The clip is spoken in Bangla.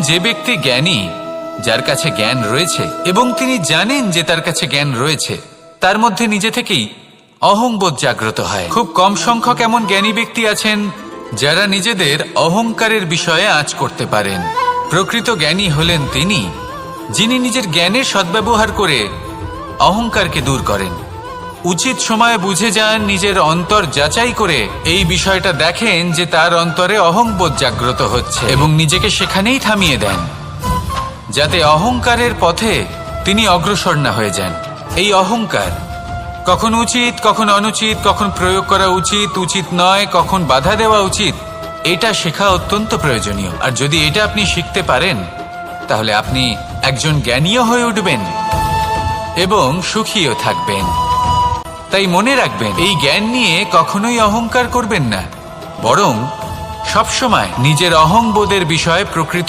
যে ব্যক্তি জ্ঞানী, যার কাছে জ্ঞান রয়েছে এবং তিনি জানেন যে তার কাছে জ্ঞান রয়েছে, তার মধ্যে নিজে থেকেই অহংবোধ জাগ্রত হয়। খুব কম সংখ্যক এমন জ্ঞানী ব্যক্তি আছেন যারা নিজেদের অহংকারের বিষয়ে আঁচ করতে পারেন। প্রকৃত জ্ঞানী হলেন তিনি, যিনি নিজের জ্ঞানের সদ্ব্যবহার করে অহংকারকে দূর করেন। উচিত সময়ে বুঝে যান, নিজের অন্তর যাচাই করে এই বিষয়টা দেখেন যে তার অন্তরে অহংবোধ জাগ্রত হচ্ছে এবং নিজেকে সেখানেই থামিয়ে দেন, যাতে অহংকারের পথে তিনি অগ্রসর না হয়ে যান। এই অহংকার কখন উচিত, কখন অনুচিত, কখন প্রয়োগ করা উচিত, উচিত নয়, কখন বাধা দেওয়া উচিত, এটা শেখা অত্যন্ত প্রয়োজনীয়। আর যদি এটা আপনি শিখতে পারেন, তাহলে আপনি একজন জ্ঞানীও হয়ে উঠবেন এবং সুখীও থাকবেন। তাই মনে রাখবেন, এই জ্ঞান নিয়ে কখনোই অহংকার করবেন না, বরং সবসময় নিজের অহংবোধের বিষয়ে প্রকৃত